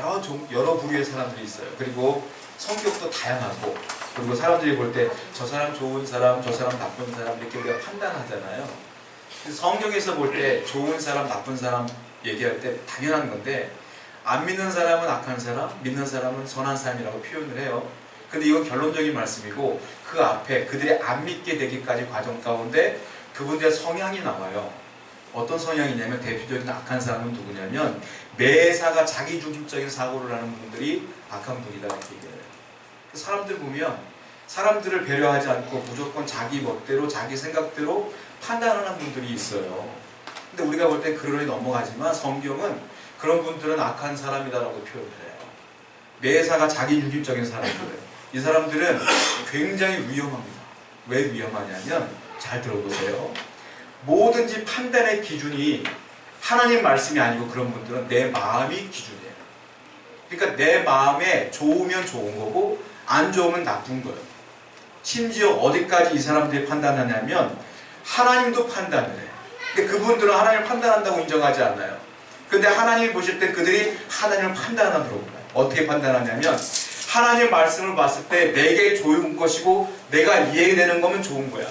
여러 부류의 사람들이 있어요. 그리고 성격도 다양하고, 그리고 사람들이 볼 때 저 사람 좋은 사람, 저 사람 나쁜 사람 이렇게 우리가 판단하잖아요. 성경에서 볼 때 좋은 사람, 나쁜 사람 얘기할 때 당연한 건데, 안 믿는 사람은 악한 사람, 믿는 사람은 선한 사람이라고 표현을 해요. 근데 이건 결론적인 말씀이고, 그 앞에 그들이 안 믿게 되기까지 과정 가운데 그분들의 성향이 나와요. 어떤 성향이냐면, 대표적인 악한 사람은 누구냐면 매사가 자기중심적인 사고를 하는 분들이 악한 분이다 이렇게 얘기해요. 사람들 보면 사람들을 배려하지 않고 무조건 자기 멋대로 자기 생각대로 판단하는 분들이 있어요. 근데 우리가 볼 때 그러니 넘어가지만, 성경은 그런 분들은 악한 사람이다라고 표현을 해요. 매사가 자기중심적인 사람들이에요. 이 사람들은 굉장히 위험합니다. 왜 위험하냐면, 잘 들어보세요. 뭐든지 판단의 기준이 하나님 말씀이 아니고, 그런 분들은 내 마음이 기준이에요. 그러니까 내 마음에 좋으면 좋은 거고 안 좋으면 나쁜 거예요. 심지어 어디까지 이 사람들이 판단하냐면 하나님도 판단을 해요. 근데 그분들은 하나님을 판단한다고 인정하지 않아요. 근데 하나님을 보실 때 그들이 하나님을 판단하도록 해요. 어떻게 판단하냐면, 하나님 말씀을 봤을 때 내게 좋은 것이고 내가 이해되는 거면 좋은 거야.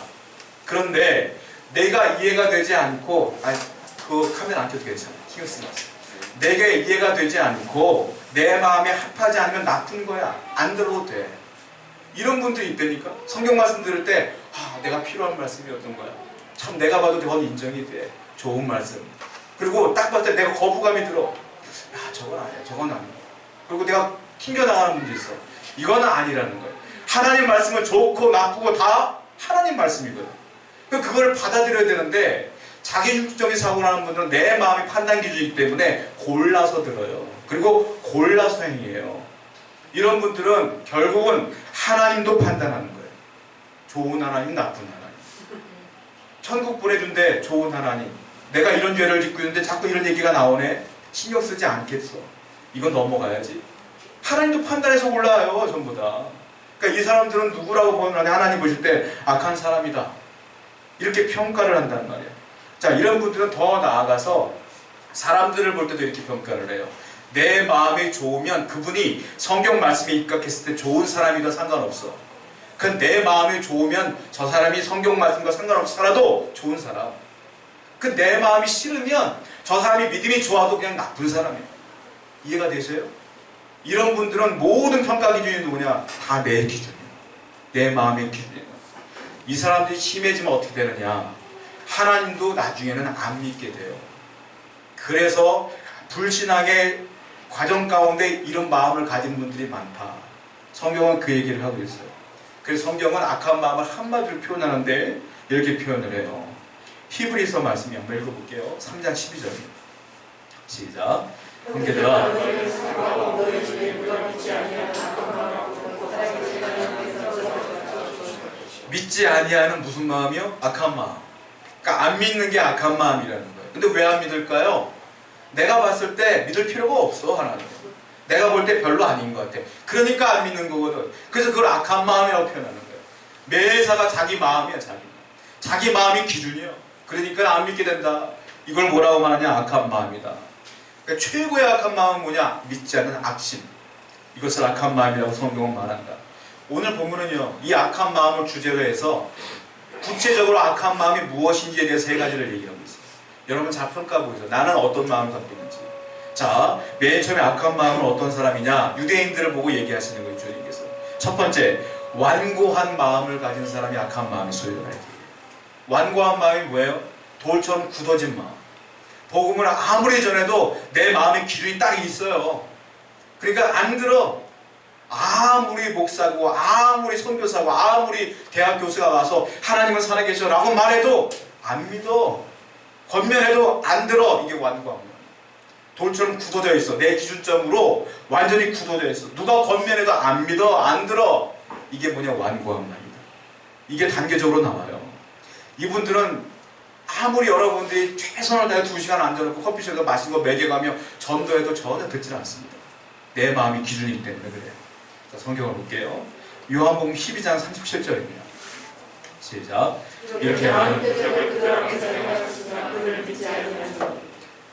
그런데 내가 이해가 되지 않고, 그 카메라 안 켜도 괜찮아. 신경 쓰지 마세요. 내게 이해가 되지 않고 내 마음에 합하지 않으면 나쁜 거야. 안 들어도 돼. 이런 분들이 있다니까. 성경 말씀 들을 때 내가 필요한 말씀이 어떤 거야. 참 내가 봐도 저건 인정이 돼. 좋은 말씀. 그리고 딱 봤을 때 내가 거부감이 들어. 저건 아니야. 저건 아니야. 그리고 내가 튕겨나가는 문제 있어. 이건 아니라는 거예요. 하나님 말씀은 좋고 나쁘고 다 하나님 말씀이거든. 그걸 받아들여야 되는데, 자기중심적인 사고를 하는 분들은 내 마음의 판단 기준이기 때문에 골라서 들어요. 그리고 골라서 행해요. 이런 분들은 결국은 하나님도 판단하는 거예요. 좋은 하나님, 나쁜 하나님. 천국 보내준대. 좋은 하나님. 내가 이런 죄를 짓고 있는데 자꾸 이런 얘기가 나오네. 신경 쓰지 않겠어. 이건 넘어가야지. 하나님도 판단해서 골라요. 전부 다. 그러니까 이 사람들은 누구라고 보면 하나님 보실 때 악한 사람이다, 이렇게 평가를 한단 말이에요. 자, 이런 분들은 더 나아가서 사람들을 볼 때도 이렇게 평가를 해요. 내 마음이 좋으면 그분이 성경 말씀에 입각했을 때 좋은 사람이든 상관없어. 그건 내 마음이 좋으면 저 사람이 성경 말씀과 상관없이 살아도 좋은 사람. 그 내 마음이 싫으면 저 사람이 믿음이 좋아도 그냥 나쁜 사람이에요. 이해가 되세요? 이런 분들은 모든 평가 기준이 누구냐? 다 내 기준이에요. 내 마음의 기준이에요. 이 사람들이 심해지면 어떻게 되느냐? 하나님도 나중에는 안 믿게 돼요. 그래서 불신앙의 과정 가운데 이런 마음을 가진 분들이 많다. 성경은 그 얘기를 하고 있어요. 그래서 성경은 악한 마음을 한마디로 표현하는데 이렇게 표현을 해요. 히브리서 말씀이 한번 읽어볼게요. 3장 12절입니다. 시작. 형제들아, 믿지 아니하는 무슨 마음이요? 악한 마음. 그러니까 안 믿는 게 악한 마음이라는 거예요. 근데 왜 안 믿을까요? 내가 봤을 때 믿을 필요가 없어, 하나님. 내가 볼 때 별로 아닌 것 같아. 그러니까 안 믿는 거거든. 그래서 그걸 악한 마음이라고 표현하는 거예요. 매사가 자기 마음이야, 자기 마음이 기준이에요. 그러니까 안 믿게 된다. 이걸 뭐라고 말하냐? 악한 마음이다. 그러니까 최고의 악한 마음은 뭐냐? 믿지 않는 악심. 이것을 악한 마음이라고 성경은 말한다. 오늘 본문은요, 이 악한 마음을 주제로 해서 구체적으로 악한 마음이 무엇인지에 대해서 세 가지를 얘기하고 있어요. 여러분 잘 평가해 보세요. 나는 어떤 마음을 갖고 있는지. 자, 맨 처음에 악한 마음은 어떤 사람이냐? 유대인들을 보고 얘기하시는 거예요, 주님께서. 첫 번째, 완고한 마음을 가진 사람이 악한 마음이 소유가 있어요. 완고한 마음이 뭐예요? 돌처럼 굳어진 마음. 복음을 아무리 전해도 내 마음의 기준이 딱 있어요. 그러니까 안 들어. 아무리 목사고 아무리 선교사고 아무리 대학 교수가 와서 하나님은 살아계셔 라고 말해도 안 믿어. 권면해도 안 들어. 이게 완고한 마음. 돌처럼 굳어져 있어. 내 기준점으로 완전히 굳어져 있어. 누가 권면해도 안 믿어. 안 들어. 이게 뭐냐? 완고한 마음이다. 이게 단계적으로 나와요. 이분들은 아무리 여러분들이 최선을 다해 2시간 앉아놓고 커피숍에서 마시는 거 먹여가며 전도해도 전혀 듣지 않습니다. 내 마음이 기준이기 때문에 그래요. 자, 성경을 볼게요. 요한복음 12장 37절입니다. 시작. 이렇게 하는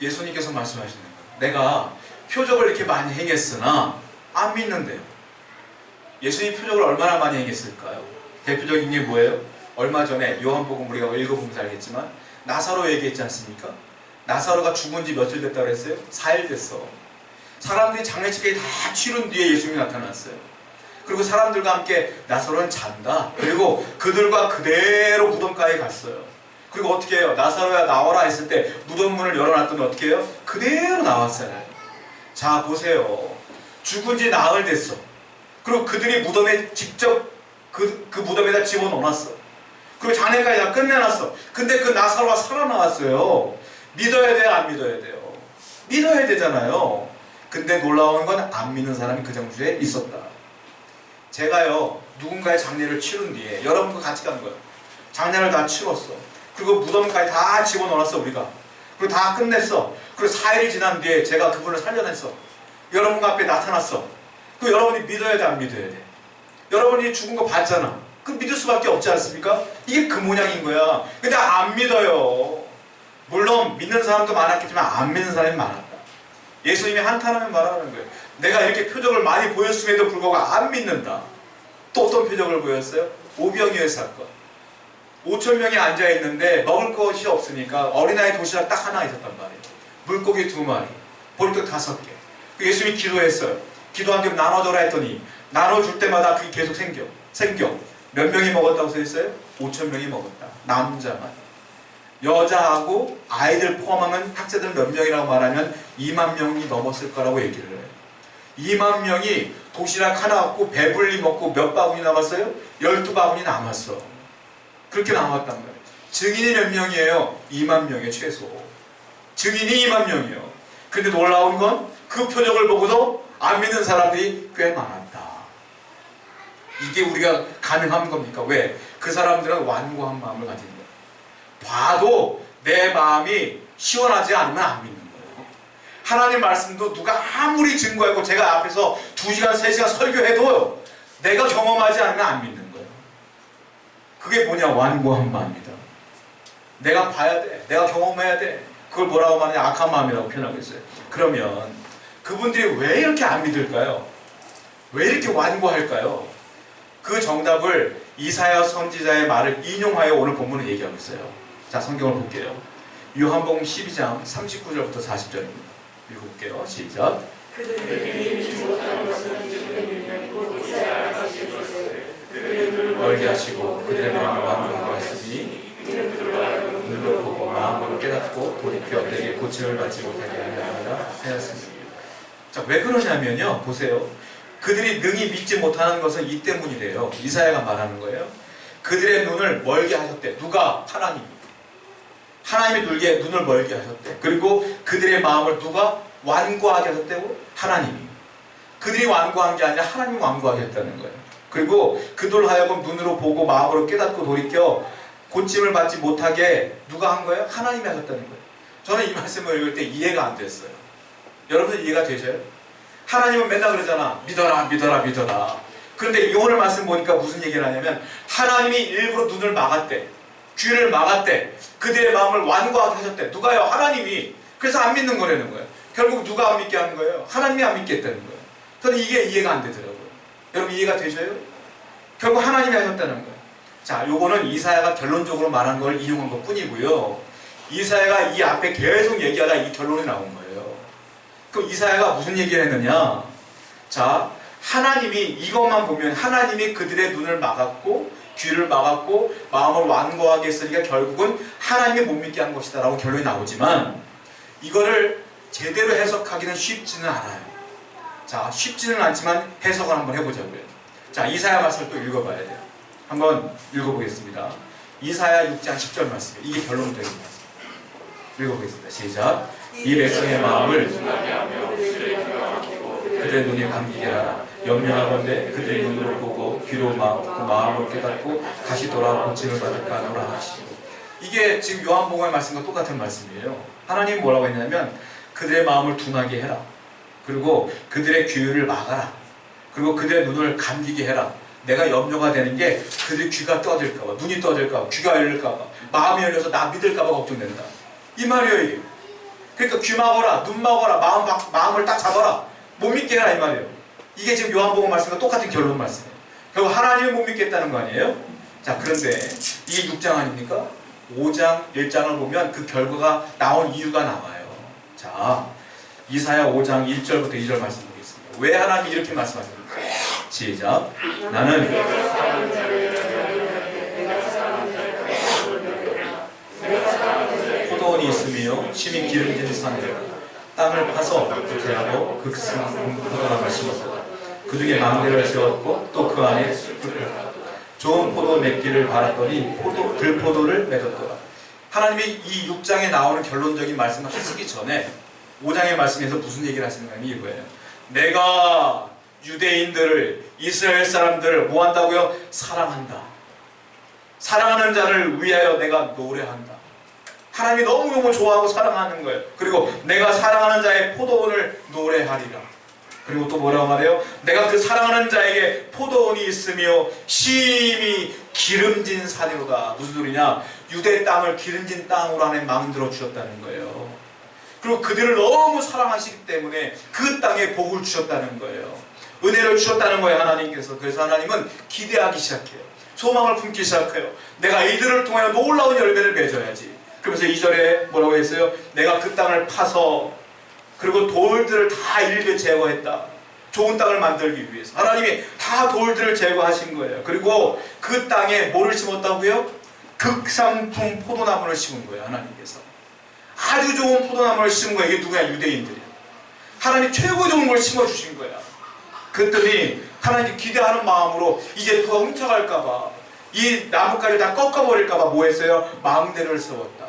예수님께서 말씀하시는 거예요. 내가 표적을 이렇게 많이 행했으나 안 믿는데요. 예수님 표적을 얼마나 많이 행했을까요? 대표적인 게 뭐예요? 얼마 전에 요한복음 우리가 읽어보면서 알겠지만 나사로 얘기했지 않습니까? 나사로가 죽은 지 며칠 됐다고 그랬어요? 4일 됐어. 사람들이 장례식까지 다 치른 뒤에 예수님이 나타났어요. 그리고 사람들과 함께 나사로는 잔다. 그리고 그들과 그대로 무덤가에 갔어요. 그리고 어떻게 해요? 나사로야 나와라 했을 때 무덤 문을 열어놨더니 어떻게 해요? 그대로 나왔어요. 자 보세요. 죽은 지 나흘 됐어. 그리고 그들이 무덤에 직접 그 무덤에다 집어넣어놨어. 그리고 장례까지 다 끝내놨어. 근데 그 나사로가 살아나왔어요. 믿어야 돼요? 안 믿어야 돼요? 믿어야 되잖아요. 근데 놀라운 건 안 믿는 사람이 그 장소에 있었다. 제가요 누군가의 장례를 치른 뒤에 여러분과 같이 간 거예요. 장례를 다 치렀어. 그리고 무덤까지 다 집어넣었어 우리가. 그리고 다 끝냈어. 그리고 4일이 지난 뒤에 제가 그분을 살려냈어. 여러분 앞에 나타났어. 그 여러분이 믿어야 돼? 안 믿어야 돼? 여러분이 죽은 거 봤잖아. 그 믿을 수밖에 없지 않습니까? 이게 그 모양인 거야. 근데 안 믿어요. 물론 믿는 사람도 많았겠지만 안 믿는 사람이 많았다. 예수님이 한탄하면 말하는 거예요. 내가 이렇게 표적을 많이 보였음에도 불구하고 안 믿는다. 또 어떤 표적을 보였어요? 오병이어 사건. 5,000명이 앉아있는데 먹을 것이 없으니까 어린아이 도시락 딱 하나 있었단 말이에요. 물고기 2마리, 보리떡 5개. 예수님이 기도했어요. 기도한 뒤에 나눠줘라 했더니 나눠줄 때마다 그게 계속 생겨. 몇 명이 먹었다고 써있어요? 5,000명이 먹었다. 남자만. 여자하고 아이들 포함하면 학자들 몇 명이라고 말하면 2만 명이 넘었을 거라고 얘기를 해요. 2만 명이 도시락 하나 갖고 배불리 먹고 몇 바구니 남았어요? 12바구니 남았어. 그렇게 남았단 말이에요. 증인이 몇 명이에요? 2만 명의 최소. 증인이 2만 명이에요. 근데 놀라운 건 그 표적을 보고도 안 믿는 사람들이 꽤 많았다. 이게 우리가 가능한 겁니까? 왜? 그 사람들은 완고한 마음을 가진 거예요. 봐도 내 마음이 시원하지 않으면 안 믿는 거예요. 하나님 말씀도 누가 아무리 증거하고 제가 앞에서 2시간, 3시간 설교해도 내가 경험하지 않으면 안 믿는 거예요. 그게 뭐냐? 완고한 마음이다. 내가 봐야 돼. 내가 경험해야 돼. 그걸 뭐라고 말하냐? 악한 마음이라고 표현하고 있어요. 그러면 그분들이 왜 이렇게 안 믿을까요? 왜 이렇게 완고할까요? 그 정답을 이사야 선지자의 말을 인용하여 오늘 본문을 얘기하고 있어요. 자, 성경을 볼게요. 요한복음 12장 39절부터 40절입니다. 읽어볼게요. 시작. 멀게 하시고 그들의 마음을 완고하게 하시니 눈으로 보고 마음으로 깨닫고 돌이켜 내게 고침을 받지 못하게 하려 하였습니다. 자, 왜 그러냐면요. 보세요. 그들이 능히 믿지 못하는 것은 이 때문이래요. 이사야가 말하는 거예요. 그들의 눈을 멀게 하셨대. 누가? 하나님이. 하나님이 눈을 멀게 하셨대. 그리고 그들의 마음을 누가? 완고하게 하셨대고? 하나님이. 그들이 완고한 게 아니라 하나님이 완고하게 했다는 거예요. 그리고 그들 하여금 눈으로 보고 마음으로 깨닫고 돌이켜 고침을 받지 못하게 누가 한 거예요? 하나님이 하셨다는 거예요. 저는 이 말씀을 읽을 때 이해가 안 됐어요. 여러분들 이해가 되셔요? 하나님은 맨날 그러잖아. 믿어라, 믿어라, 믿어라. 그런데 오늘 말씀 보니까 무슨 얘기를 하냐면 하나님이 일부러 눈을 막았대. 귀를 막았대. 그들의 마음을 완고하게 하셨대. 누가요? 하나님이. 그래서 안 믿는 거라는 거예요. 결국 누가 안 믿게 하는 거예요? 하나님이 안 믿게 했다는 거예요. 저는 이게 이해가 안 되더라고요. 여러분 이해가 되셔요? 결국 하나님이 하셨다는 거예요. 자, 요거는 이사야가 결론적으로 말한 걸 이용한 것 뿐이고요. 이사야가 이 앞에 계속 얘기하다 이 결론이 나온 거예요. 그럼 이사야가 무슨 얘기를 했느냐? 자, 하나님이 이것만 보면 하나님이 그들의 눈을 막았고 귀를 막았고 마음을 완고하게 했으니까 결국은 하나님이 못 믿게 한 것이다 라고 결론이 나오지만 이거를 제대로 해석하기는 쉽지는 않아요. 자, 쉽지는 않지만 해석을 한번 해보자고요. 자, 이사야 말씀을 또 읽어봐야 돼요. 한번 읽어보겠습니다. 이사야 6장 10절 말씀. 이게 결론적인 말씀. 읽어보겠습니다. 시작. 이 백성의 마음을 그들의 눈이 감기게 하라. 염려하건대 그들의 눈으로 보고 귀로 마음으로 깨닫고 다시 돌아와 고침을 받을까 하노라 하시고. 이게 지금 요한복음의 말씀과 똑같은 말씀이에요. 하나님 뭐라고 했냐면 그들의 마음을 둔하게 해라. 그리고 그들의 귀를 막아라. 그리고 그들의 눈을 감기게 해라. 내가 염려가 되는 게 그들의 귀가 떠질까봐, 눈이 떠질까봐, 귀가 열릴까봐, 마음이 열려서 나 믿을까봐 걱정된다. 이 말이에요. 이게. 그러니까 귀 막어라, 눈 막어라, 마음을 딱 잡아라. 못 믿게 해라 이 말이에요. 이게 지금 요한복음 말씀과 똑같은 결론 말씀이에요. 결국 하나님을 못 믿겠다는 거 아니에요? 자, 그런데 이게 6장 아닙니까? 5장, 1장을 보면 그 결과가 나온 이유가 나와요. 자, 이사야 5장 1절부터 2절 말씀 보겠습니다. 왜 하나님이 이렇게 말씀하십니까? 시작. 나는 포도원이 있으며 심히 기름진 산이라 땅을 파서 부태하고 극성 포도나무를 심었고 그 중에 망대를 세웠고 또 그 안에 좋은 포도 맺기를 바랐더니 들포도를 맺었더라. 하나님이 이 6장에 나오는 결론적인 말씀을 하시기 전에 5장의 말씀에서 무슨 얘기를 하시는 거냐면 이거예요. 내가 유대인들을, 이스라엘 사람들을 뭐 한다고요? 사랑한다. 사랑하는 자를 위하여 내가 노래한다. 하나님이 너무너무 좋아하고 사랑하는 거예요. 그리고 내가 사랑하는 자의 포도원을 노래하리라. 그리고 또 뭐라고 말해요? 내가 그 사랑하는 자에게 포도원이 있으며 심히 기름진 산이로다. 무슨 소리냐? 유대 땅을 기름진 땅으로 하나님 만들어 주셨다는 거예요. 그리고 그들을 너무 사랑하시기 때문에 그 땅에 복을 주셨다는 거예요. 은혜를 주셨다는 거예요, 하나님께서. 그래서 하나님은 기대하기 시작해요. 소망을 품기 시작해요. 내가 이들을 통하여 놀라운 열매를 맺어야지. 그러면서 2절에 뭐라고 했어요? 내가 그 땅을 파서 그리고 돌들을 다 일일이 제거했다. 좋은 땅을 만들기 위해서. 하나님이 다 돌들을 제거하신 거예요. 그리고 그 땅에 뭐를 심었다고요? 극상품 포도나무를 심은 거예요, 하나님께서. 아주 좋은 포도나무를 심은 거예요. 이게 누구야? 유대인들이에요. 하나님 최고 좋은 걸 심어주신 거야. 그랬더니 하나님 기대하는 마음으로 이제 누가 훔쳐갈까봐, 이 나뭇가지를 다 꺾어버릴까봐 뭐 했어요? 망대를 세웠다.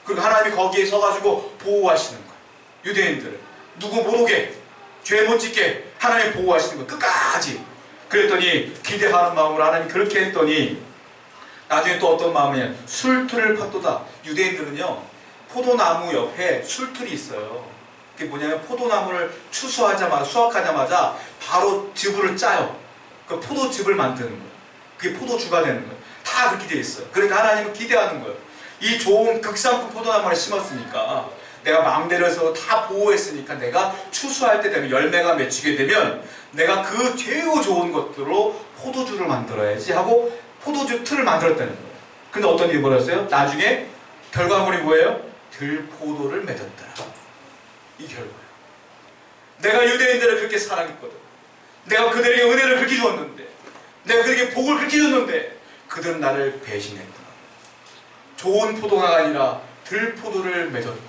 그리고 하나님이 거기에 서가지고 보호하시는 거예요. 유대인들을 누구 못 오게, 죄 못 짓게 하나님 보호하시는 거예요. 끝까지. 그랬더니 기대하는 마음으로 하나님 그렇게 했더니 나중에 또 어떤 마음이냐? 술틀을 팠도다. 유대인들은요, 포도나무 옆에 술틀이 있어요. 그게 뭐냐면 포도나무를 수확하자마자 바로 즙을 짜요. 그 포도즙을 만드는 거예요. 그게 포도주가 되는 거예요. 다 그렇게 돼 있어요. 그러니까 하나님은 기대하는 거예요. 이 좋은 극상품 포도나무를 심었으니까, 내가 망대를 해서 다 보호했으니까 내가 추수할 때 되면, 열매가 맺히게 되면 내가 그 최고 좋은 것들로 포도주를 만들어야지 하고 포도주 틀을 만들었다는 거예요. 근데 어떤 일이 벌어졌어요? 나중에 결과물이 뭐예요? 들포도를 맺었더라. 이 결과예요. 내가 유대인들을 그렇게 사랑했거든. 내가 그들에게 은혜를 그렇게 줬는데, 내가 그들에게 복을 그렇게 줬는데 그들은 나를 배신했구나. 좋은 포도가 아니라 들포도를 맺었구나.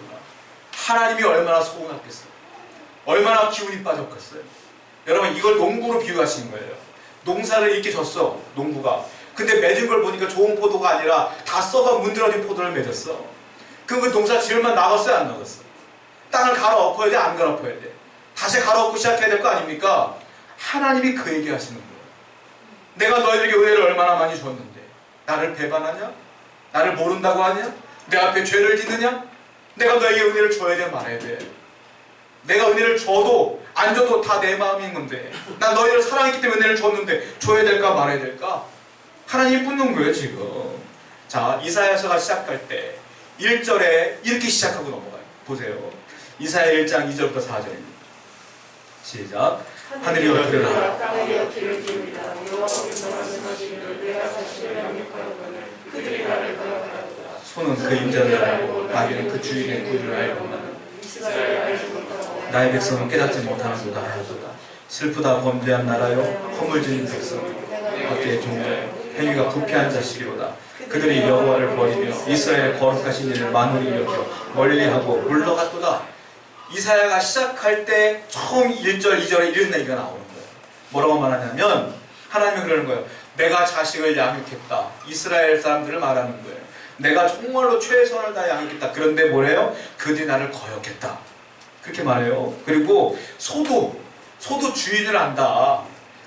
하나님이 얼마나 서운했겠어요. 얼마나 기운이 빠졌겠어요. 여러분, 이걸 농부로 비유하신 거예요. 농사를 이렇게 졌어, 농부가. 근데 맺은 걸 보니까 좋은 포도가 아니라 다 썩어 문드러진 포도를 맺었어. 그럼 그 농사 지을만 나갔어요, 안 나갔어? 땅을 갈아엎어야 돼, 안 갈아엎어야 돼? 다시 갈아엎고 시작해야 될 거 아닙니까? 하나님이 그 얘기 하시는 거예요. 내가 너희들에게 은혜를 얼마나 많이 줬는데 나를 배반하냐? 나를 모른다고 하냐? 내 앞에 죄를 짓느냐? 내가 너에게 은혜를 줘야 돼, 말아야 돼? 내가 은혜를 줘도 안 줘도 다 내 마음인 건데, 난 너희를 사랑했기 때문에 은혜를 줬는데 줘야 될까 말아야 될까? 하나님이 묻는 거예요, 지금. 자, 이사야서가 시작할 때 1절에 이렇게 시작하고 넘어가요. 보세요. 이사야 1장 2절부터 4절입니다. 시작. 하늘이여 들으라. 손은 그 임자를 알고 마귀는 그 주인의 구유를 알고만 나의 백성은 깨닫지 못하는도다. 슬프다 범죄한 나라여, 허물진 백성, 어깨에 종려여, 행위가 부패한 자식이로다. 그들이 여호와를 버리며 이스라엘의 거룩하신 일을 만홀히 여겨 멀리하고 물러갔도다. 이사야가 시작할 때 처음 1절, 2절에 이런 얘기가 나오는 거예요. 뭐라고 말하냐면 하나님이 그러는 거예요. 내가 자식을 양육했다. 이스라엘 사람들을 말하는 거예요. 내가 정말로 최선을 다해 양육했다. 그런데 뭐래요? 그들이 나를 거역했다. 그렇게 말해요. 그리고 소도 주인을 안다.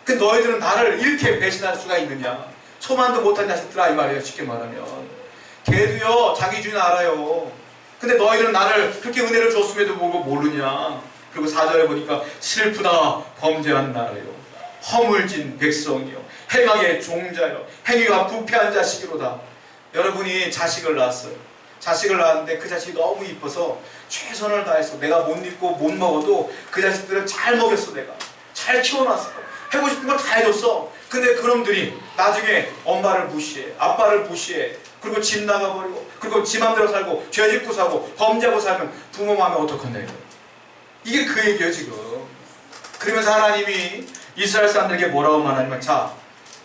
그 너희들은 나를 이렇게 배신할 수가 있느냐? 소만도 못한 자식들아, 이 말이에요. 쉽게 말하면 개도요 자기 주인 알아요. 근데 너희들은 나를 그렇게 은혜를 줬음에도 모르냐? 그리고 4절에 보니까 슬프다 범죄한 나라요, 허물진 백성이요, 행악의 종자요, 행위가 부패한 자식이로다. 여러분이 자식을 낳았어요. 자식을 낳았는데 그 자식이 너무 이뻐서 최선을 다해서 내가 못 입고 못 먹어도 그 자식들은 잘 먹였어. 내가 잘 키워놨어. 하고 싶은 걸 다 해줬어. 근데 그놈들이 나중에 엄마를 무시해, 아빠를 무시해, 그리고 집 나가버리고, 그리고 지 맘대로 살고 죄 짓고 사고 범죄하고 살면 부모 마음에 어떡한다 이거예요. 이게 그 얘기예요 지금. 그러면서 하나님이 이스라엘 사람들에게 뭐라고 말하냐면, 자,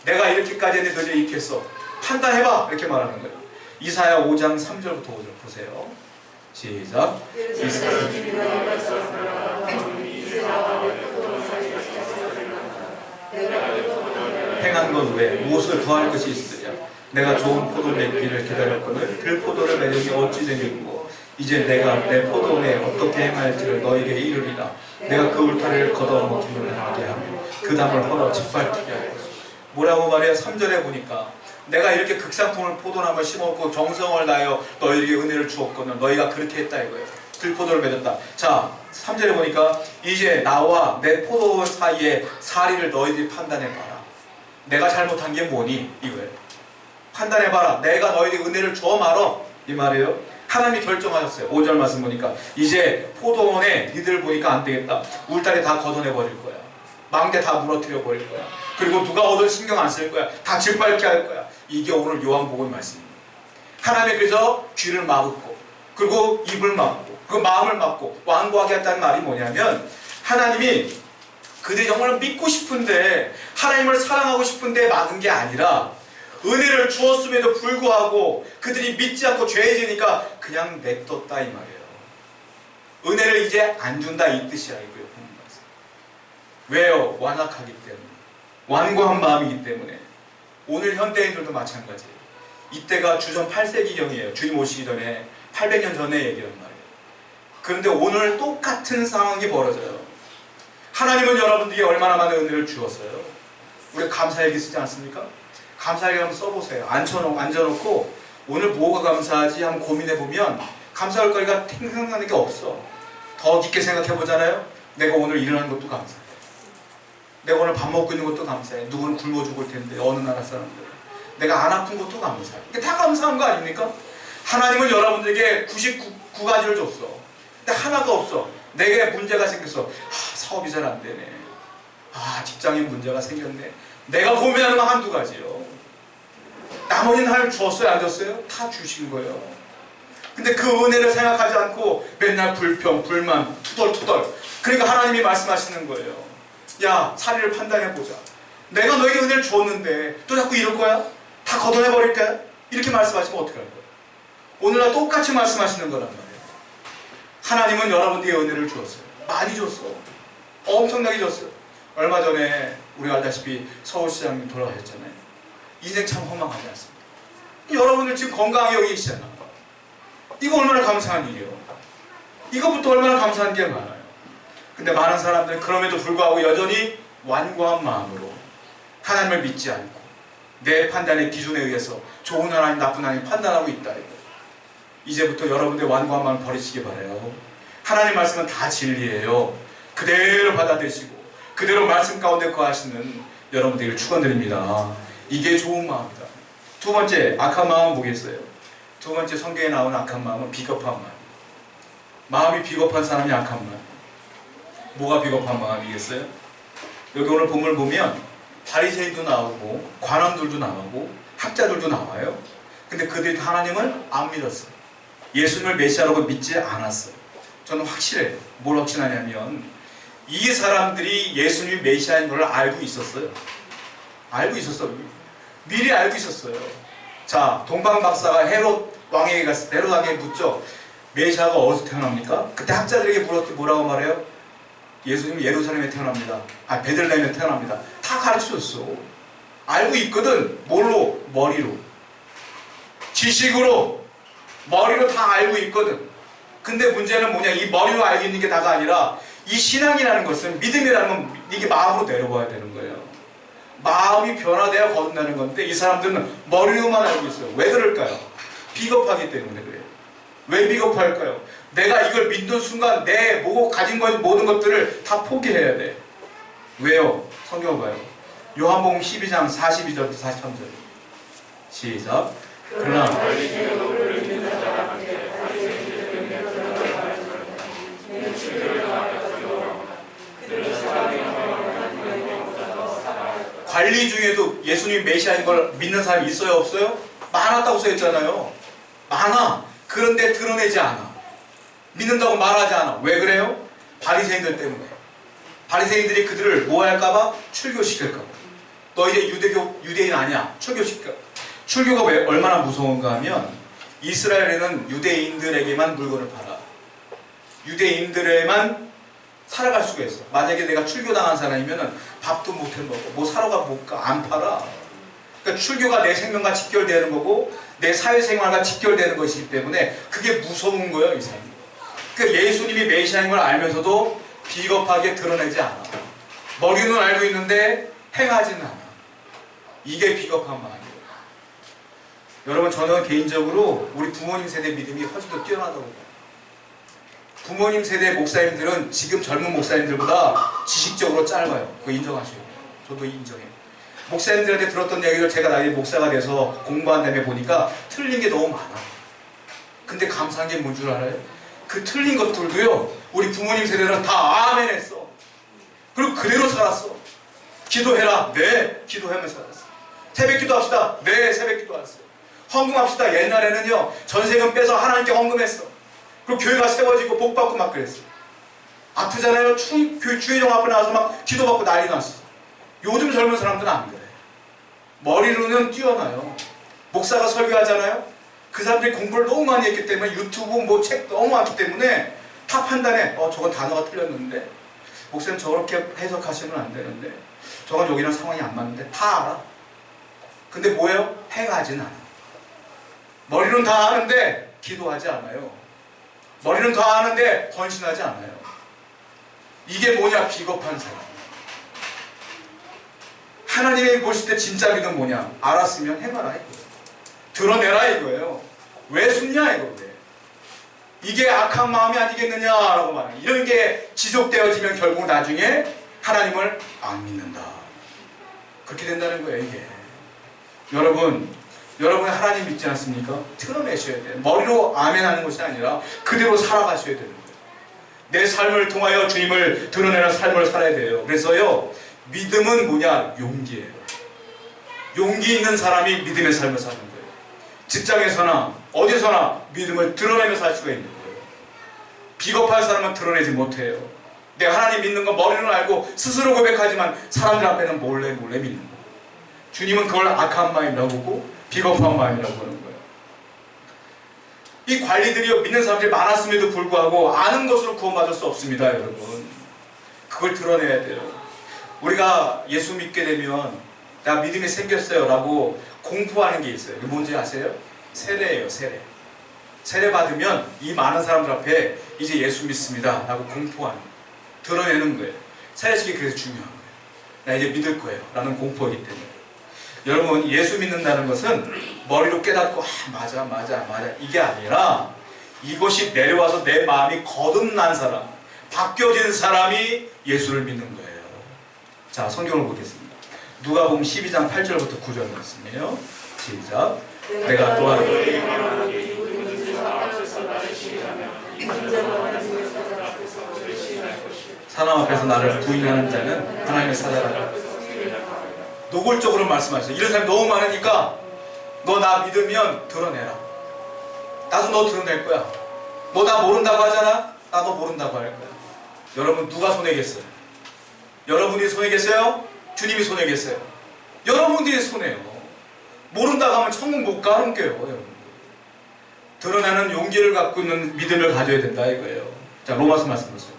내가 이렇게까지 했는데 도저히 있겠어, 판단해봐, 이렇게 말하는 거예요. 이사야 5장 3절부터 5절 보세요. 시작. 행한 것 외에 무엇을 더할 것이 있으랴. 내가 좋은 포도 맺기를 기다렸거늘 들포도를 맺으니 어찌 되겠고, 이제 내가 내 포도원에 어떻게 행할지를 너에게 이르리라. 내가 그 울타리를 걷어먹기를 하게 하며 그 담을 헐어 짓밟히게 할 것이다. 뭐라고 말해요? 3절에 보니까 내가 이렇게 극상품을 포도나무를 심었고 정성을 다하여 너희에게 은혜를 주었거늘 너희가 그렇게 했다 이거예요. 들포도를 맺었다. 자, 3절에 보니까 이제 나와 내 포도원 사이에 사리를 너희들이 판단해봐라. 내가 잘못한 게 뭐니? 이거예요. 판단해봐라. 내가 너희에게 은혜를 줘 말어. 이 말이에요. 하나님이 결정하셨어요. 5절 말씀 보니까 이제 포도원에 니들 보니까 안 되겠다. 울타리 다 걷어내버릴 거야. 망대 다 무너뜨려 버릴 거야. 그리고 누가 얻을 신경 안 쓸 거야. 다 짓밟게 할 거야. 이게 오늘 요한복음 말씀입니다. 하나님이 그래서 귀를 막고, 그리고 입을 막고, 그 마음을 막고 완고하게 했다는 말이 뭐냐면, 하나님이 그들이 정말 믿고 싶은데, 하나님을 사랑하고 싶은데 막은 게 아니라, 은혜를 주었음에도 불구하고 그들이 믿지 않고 죄 지니까 그냥 냅뒀다 이 말이에요. 은혜를 이제 안 준다 이 뜻이야 이거예요. 왜요? 완악하기 때문에, 완고한 마음이기 때문에. 오늘 현대인들도 마찬가지예요. 이때가 주전 8세기경이에요. 주님 오시기 전에 800년 전의 얘기란 말이에요. 그런데 오늘 똑같은 상황이 벌어져요. 하나님은 여러분들에게 얼마나 많은 은혜를 주었어요. 우리 감사일기 쓰지 않습니까? 감사일기 한번 써보세요. 앉아놓고 오늘 뭐가 감사하지 한번 고민해보면 감사할 거리가 생각나는 게 없어. 더 깊게 생각해보잖아요. 내가 오늘 일어난 것도 감사해. 내가 오늘 밥 먹고 있는 것도 감사해. 누구는 굶어 죽을 텐데 어느 나라 사람들. 내가 안 아픈 것도 감사해. 이게 다 감사한 거 아닙니까? 하나님은 여러분들에게 99가지를 줬어. 근데 하나가 없어. 내게 문제가 생겼어. 사업이 잘 안 되네. 직장에 문제가 생겼네. 내가 고민하는 건 한두 가지요. 나머지는 하나님 주었어요? 안 줬어요? 다 주신 거예요. 근데 그 은혜를 생각하지 않고 맨날 불평, 불만, 투덜투덜. 그러니까 하나님이 말씀하시는 거예요. 야, 사리를 판단해보자. 내가 너에게 은혜를 줬는데 또 자꾸 이럴 거야? 다 걷어내버릴까? 이렇게 말씀하시면 어떻게 할 거예요? 오늘날 똑같이 말씀하시는 거란 말이에요. 하나님은 여러분들에게 은혜를 주었어요. 많이 줬어. 엄청나게 줬어요. 얼마 전에 우리가 알다시피 서울시장님 돌아가셨잖아요. 인생 참 허망하지 않습니다. 여러분들 지금 건강하게 여기 계시잖아. 이거 얼마나 감사한 일이에요. 이거부터 얼마나 감사한 게 많아요. 근데 많은 사람들은 그럼에도 불구하고 여전히 완고한 마음으로 하나님을 믿지 않고 내 판단의 기준에 의해서 좋은 하나님, 나쁜 하나님 판단하고 있다. 이제부터 여러분들의 완고한 마음을 버리시기 바라요. 하나님 말씀은 다 진리예요. 그대로 받아들이시고 그대로 말씀 가운데 거하시는 여러분들을 축원드립니다. 이게 좋은 마음이다. 두 번째 악한 마음은 뭐겠어요? 두 번째 성경에 나오는 악한 마음은 비겁한 마음. 마음이 비겁한 사람이 악한 마음. 뭐가 비겁한 마음이겠어요? 여기 오늘 본문을 보면 바리새인도 나오고 관원들도 나오고 학자들도 나와요. 근데 그들이 하나님을 안 믿었어요. 예수님을 메시아라고 믿지 않았어요. 저는 확실해요. 뭘 확신하냐면 이 사람들이 예수님이 메시아인 걸 알고 있었어요. 알고 있었어요. 미리 알고 있었어요. 자, 동방 박사가 헤롯 왕에게 갔을 때 헤롯 왕에게 묻죠. 메시아가 어디서 태어납니까? 그때 학자들에게 물었을 때 뭐라고 말해요? 예수님은 예루살렘에 태어납니다. 베들레헴에 태어납니다. 다 가르쳐줬어. 알고 있거든. 뭘로? 머리로. 지식으로. 머리로 다 알고 있거든. 근데 문제는 뭐냐? 이 머리로 알고 있는 게 다가 아니라 이 신앙이라는 것은, 믿음이라는 건 이게 마음으로 내려와야 되는 거예요. 마음이 변화되어 거듭나는 건데 이 사람들은 머리로만 알고 있어요. 왜 그럴까요? 비겁하기 때문에 그래요. 왜 비겁할까요? 내가 이걸 믿는 순간 내 가진 모든 것들을 다 포기해야 돼. 왜요? 성경 봐요. 요한복음 12장 42절부터 43절. 시작. 그러나 관리 중에도 예수님이 메시아인 걸 믿는 사람이 있어요, 없어요? 많았다고 써있잖아요. 많아. 그런데 드러내지 않아. 믿는다고 말하지 않아. 왜 그래요? 바리새인들 때문에. 바리새인들이 그들을 뭐 할까봐? 출교시킬까봐. 너 이제 유대인 아니야. 출교시킬까. 출교가 왜 얼마나 무서운가 하면 이스라엘에는 유대인들에게만 물건을 팔아. 유대인들에만 살아갈 수가 있어. 만약에 내가 출교당한 사람이면 밥도 못 해먹어. 뭐 사러 못 가. 안 팔아. 그러니까 출교가 내 생명과 직결되는 거고 내 사회생활과 직결되는 것이기 때문에 그게 무서운 거예요, 이 사람이. 그러니까 예수님이 메시아인 걸 알면서도 비겁하게 드러내지 않아. 머리는 알고 있는데 행하지는 않아. 이게 비겁한 마음이에요. 여러분, 저는 개인적으로 우리 부모님 세대 믿음이 훨씬 더 뛰어나다고 봐요. 부모님 세대 목사님들은 지금 젊은 목사님들보다 지식적으로 짧아요. 그거 인정하셔요. 저도 인정해요. 목사님들한테 들었던 얘기를 제가 나중에 목사가 돼서 공부한 다음에 보니까 틀린 게 너무 많아. 근데 감사한 게 뭔 줄 알아요? 그 틀린 것들도요, 우리 부모님 세대는 다 아멘 했어. 그리고 그대로 살았어. 기도해라. 네, 기도하면서 살았어. 새벽 기도합시다. 네, 새벽 기도했어요. 헌금합시다. 옛날에는요, 전세금 빼서 하나님께 헌금했어. 그리고 교회가 세워지고 복받고 막 그랬어요. 아프잖아요. 주의종 앞에 나와서 막 기도받고 난리 났어. 요즘 젊은 사람들은 안 그래. 머리로는 뛰어나요. 목사가 설교하잖아요. 그 사람들이 공부를 너무 많이 했기 때문에 유튜브 뭐 책 너무 많기 때문에 다 판단해. 저건 단어가 틀렸는데 목사님 저렇게 해석하시면 안 되는데 저건 여기랑 상황이 안 맞는데 다 알아. 근데 뭐예요? 행하진 않아. 머리는 다 아는데 기도하지 않아요. 머리는 다 아는데 헌신하지 않아요. 이게 뭐냐? 비겁한 사람. 하나님이 보실 때 진짜 믿음 뭐냐? 알았으면 해봐라 이거예요. 드러내라 이거예요. 왜 숨냐 이거 왜? 이게 악한 마음이 아니겠느냐라고 말해요. 이런 게 지속되어지면 결국 나중에 하나님을 안 믿는다. 그렇게 된다는 거예요 이게. 여러분 하나님 믿지 않습니까? 드러내셔야 돼요. 머리로 아멘 하는 것이 아니라 그대로 살아가셔야 되는 거예요. 내 삶을 통하여 주님을 드러내는 삶을 살아야 돼요. 그래서요, 믿음은 뭐냐? 용기예요. 용기 있는 사람이 믿음의 삶을 사는 거예요. 직장에서나 어디서나 믿음을 드러내며 살 수가 있는 거예요. 비겁한 사람은 드러내지 못해요. 내가 하나님 믿는 거 머리로는 알고 스스로 고백하지만 사람들 앞에는 몰래 믿는 거예요. 주님은 그걸 악한 마음이라고 보고 비겁한 마음이라고 보는 거예요. 이 관리들이 믿는 사람들이 많았음에도 불구하고 아는 것으로 구원받을 수 없습니다, 여러분. 그걸 드러내야 돼요. 우리가 예수 믿게 되면 나 믿음이 생겼어요 라고 공포하는 게 있어요. 이게 뭔지 아세요? 세례예요, 세례. 세례 받으면 이 많은 사람들 앞에 이제 예수 믿습니다 라고 공포하는 거예요. 드러내는 거예요. 세례식이 그래서 중요한 거예요. 나 이제 믿을 거예요 라는 공포이기 때문에. 여러분, 예수 믿는다는 것은 머리로 깨닫고 맞아 이게 아니라 이것이 내려와서 내 마음이 거듭난 사람, 바뀌어진 사람이 예수를 믿는 거예요. 자, 성경을 보겠습니다. 누가복음 12장 8절부터 9절 말씀이에요. 시작. 내가 또한 사람 앞에서 나를 부인하는 자는 하나님의 사자라. 노골적으로 말씀하셨어요. 이런 사람이 너무 많으니까 너 나 믿으면 드러내라. 나도 너 드러낼 거야. 너 나 모른다고 하잖아? 나도 모른다고 할 거야. 여러분, 누가 손해겠어요? 여러분이 손해겠어요? 주님이 손해겠어요? 여러분들이 손해요. 모른다고 하면 천국 못 가는 게요, 여러분. 드러나는 용기를 갖고 있는 믿음을 가져야 된다 이거예요. 자, 로마서 말씀 보세요.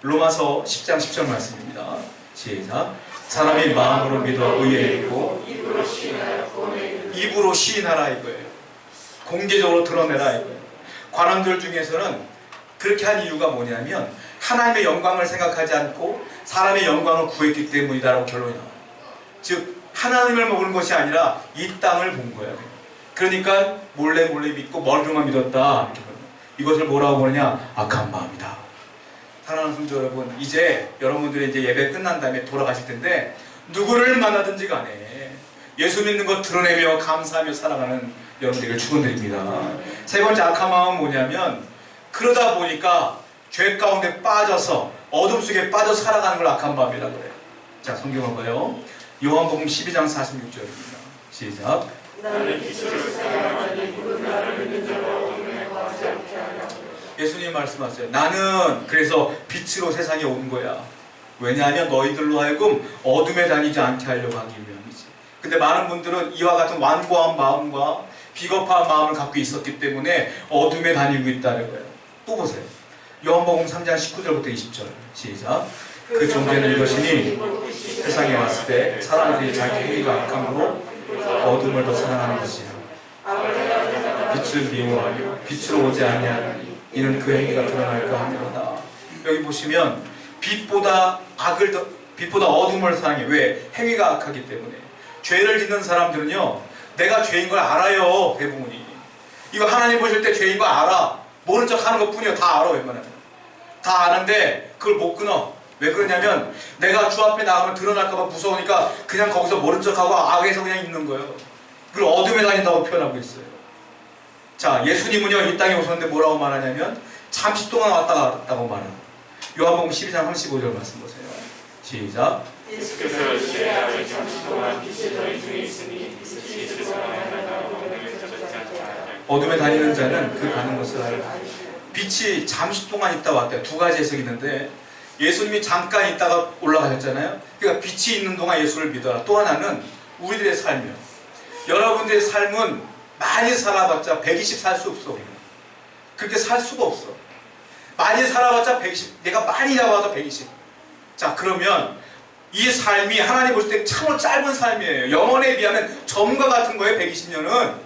로마서 10장 10절 말씀입니다. 시작. 사람이 마음으로 믿어 의에 이르고 입으로 시인하라 이거예요. 공개적으로 드러내라 이거예요. 관원들 중에서는 그렇게 한 이유가 뭐냐면 하나님의 영광을 생각하지 않고 사람의 영광을 구했기 때문이다라고 결론이 나와요. 즉 하나님을 모르는 것이 아니라 이 땅을 본 거예요. 그러니까 몰래 믿고 머리로만 믿었다. 이것을 뭐라고 보느냐? 악한 마음이다. 사랑하는 성도 여러분, 이제 여러분들이 이제 예배 끝난 다음에 돌아가실 텐데 누구를 만나든지 간에 예수 믿는 것 드러내며 감사하며 살아가는 여러분들에게 축원드립니다. 세 번째 악한 마음은 뭐냐면 그러다 보니까 죄 가운데 빠져서 어둠 속에 빠져 살아가는 걸 악한 마음이라고 그래요. 자, 성경을 봐요. 요한복음 12장 46절입니다. 시작. 예수님 말씀하세요. 나는 그래서 빛으로 세상에 온 거야. 왜냐하면 너희들로 하여금 어둠에 다니지 않게 하려고 하기 위함이지. 근데 많은 분들은 이와 같은 완고한 마음과 비겁한 마음을 갖고 있었기 때문에 어둠에 다니고 있다는 거예요. 또 보세요. 요한복음 3장 19절부터 20절 시작. 그 존재는 이것이니 세상에 왔을 때 사람들이 자기 행위가 악함으로 어둠을 더 사랑하는 것이야. 빛을 미워하며 빛으로 오지 아니하니 이는 그 행위가 드러날까 함이로다. 여기 보시면 빛보다 어둠을 사랑해. 왜? 행위가 악하기 때문에. 죄를 짓는 사람들은요, 내가 죄인 걸 알아요. 대부분이 이거 하나님 보실 때 죄인 거 알아. 모른 척 하는 것 뿐이에요. 다 알아. 웬만하면 다 아는데 그걸 못 끊어. 왜 그러냐면 내가 주 앞에 나가면 드러날까봐 무서우니까 그냥 거기서 모른 척하고 악에서 그냥 있는 거예요. 그걸 어둠에 다닌다고 표현하고 있어요. 자, 예수님은요 이 땅에 오셨는데 뭐라고 말하냐면 잠시 동안 왔다 갔다고 말해요. 요한복음 12장 35절 말씀 보세요. 시작. 예수께서 시의 아래 잠시 동안 빛이 너희 중에 있으니 빛이 어둠에 다니는 자는 그 가는 것을 알고. 빛이 잠시 동안 있다 왔대요. 두 가지 해석이 있는데 예수님이 잠깐 있다가 올라가셨잖아요. 그러니까 빛이 있는 동안 예수를 믿어라. 또 하나는 우리들의 삶이요. 여러분들의 삶은 많이 살아봤자 120 살 수 없어. 그렇게 살 수가 없어. 많이 살아봤자 120. 내가 많이 잡아도 120. 자, 그러면 이 삶이 하나님 보실 때 참으로 짧은 삶이에요. 영혼에 비하면 점과 같은 거예요. 120년은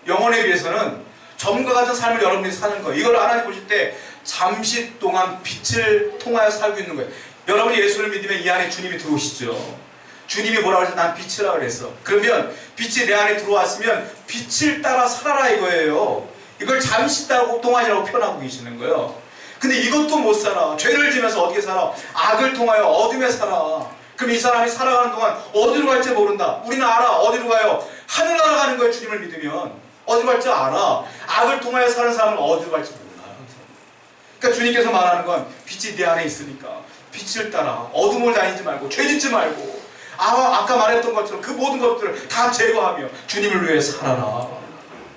영혼에 비해서는 점과 같은 삶을 여러분들이 사는 거예요. 이걸 하나님 보실 때 잠시 동안 빛을 통하여 살고 있는 거예요. 여러분이 예수를 믿으면 이 안에 주님이 들어오시죠. 주님이 뭐라고 해서 난 빛이라 그랬어. 그러면 빛이 내 안에 들어왔으면 빛을 따라 살아라 이거예요. 이걸 잠시 동안이라고 표현하고 계시는 거예요. 근데 이것도 못 살아. 죄를 지면서 어떻게 살아? 악을 통하여 어둠에 살아. 그럼 이 사람이 살아가는 동안 어디로 갈지 모른다. 우리는 알아. 어디로 가요? 하늘나라 가는 거예요. 주님을 믿으면. 어디로 갈지 알아. 악을 통하여 사는 사람은 어디로 갈지 몰라. 그러니까 주님께서 말하는 건 빛이 내 안에 있으니까 빛을 따라 어둠을 다니지 말고 죄 짓지 말고 아까 말했던 것처럼 그 모든 것들을 다 제거하며 주님을 위해 살아라.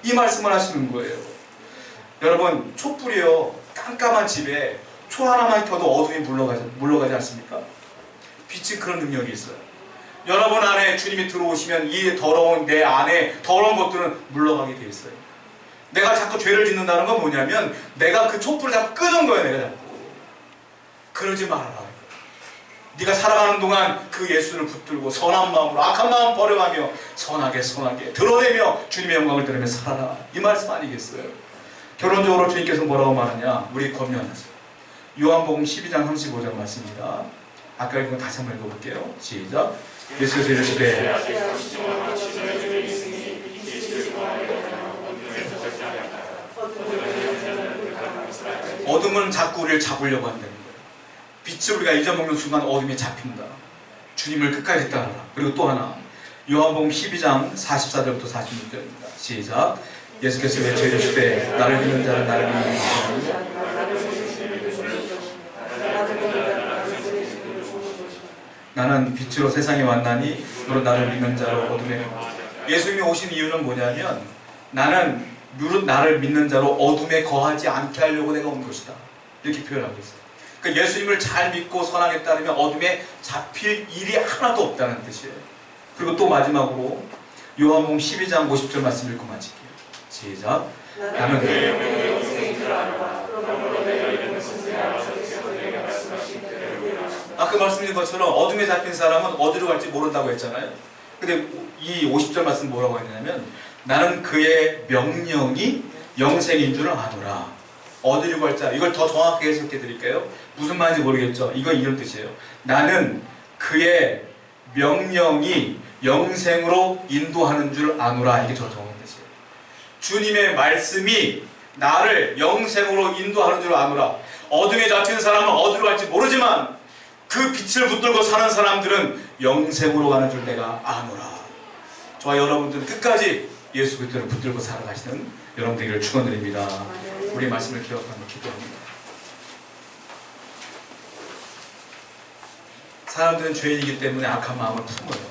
이 말씀을 하시는 거예요. 여러분, 촛불이요 깜깜한 집에 초 하나만 켜도 어둠이 물러가지 않습니까? 빛이 그런 능력이 있어요. 여러분 안에 주님이 들어오시면 이 더러운 내 안에 더러운 것들은 물러가게 돼 있어요. 내가 자꾸 죄를 짓는다는 건 뭐냐면 내가 그 촛불을 자꾸 끄는 거예요. 내가 자꾸. 그러지 말아라. 네가 살아가는 동안 그 예수를 붙들고 선한 마음으로 악한 마음 버려가며 선하게 드러내며 주님의 영광을 드러내며 살아라. 이 말씀 아니겠어요? 결론적으로 주님께서 뭐라고 말하냐? 우리 검열하세요. 요한복음 12장 35절 말씀입니다. 아까 읽은 거 다시 한번 읽어볼게요. 시작. 예수께서 이르시되 어둠은 자꾸 우리를 잡으려고 한다는 거예요. 빛을 우리가 잊어먹는 순간 어둠에 잡힌다. 주님을 끝까지 따라라. 그리고 또 하나 요한복음 12장 44절부터 46절입니다. 시작. 예수께서 외쳐 이르시되 나를 믿는 자는 나를 믿는 자는 나는 빛으로 세상에 왔나니 너는 나를 믿는 자로 어둠에. 예수님이 오신 이유는 뭐냐면 나는 나를 믿는 자로 어둠에 거하지 않게 하려고 내가 온 것이다. 이렇게 표현하고 있어요. 그러니까 예수님을 잘 믿고 선하게 따르면 어둠에 잡힐 일이 하나도 없다는 뜻이에요. 그리고 또 마지막으로 요한복음 12장 50절 말씀 읽고 마칠게요. 시작. 나는 아까 말씀드린 것처럼 어둠에 잡힌 사람은 어디로 갈지 모른다고 했잖아요. 근데 이 50절 말씀 뭐라고 했냐면 나는 그의 명령이 영생인 줄 아노라. 어디로 갈지 이걸 더 정확하게 해석해 드릴게요. 무슨 말인지 모르겠죠? 이거 이런 뜻이에요. 나는 그의 명령이 영생으로 인도하는 줄 아노라. 이게 더 정확한 뜻이에요. 주님의 말씀이 나를 영생으로 인도하는 줄 아노라. 어둠에 잡힌 사람은 어디로 갈지 모르지만 그 빛을 붙들고 사는 사람들은 영생으로 가는 줄 내가 아노라. 저와 여러분들은 끝까지 예수 그리스도를 붙들고 살아가시는 여러분들에게 축원드립니다. 우리 말씀을 기억하며 기도합니다. 사람들은 죄인이기 때문에 악한 마음을 품어요.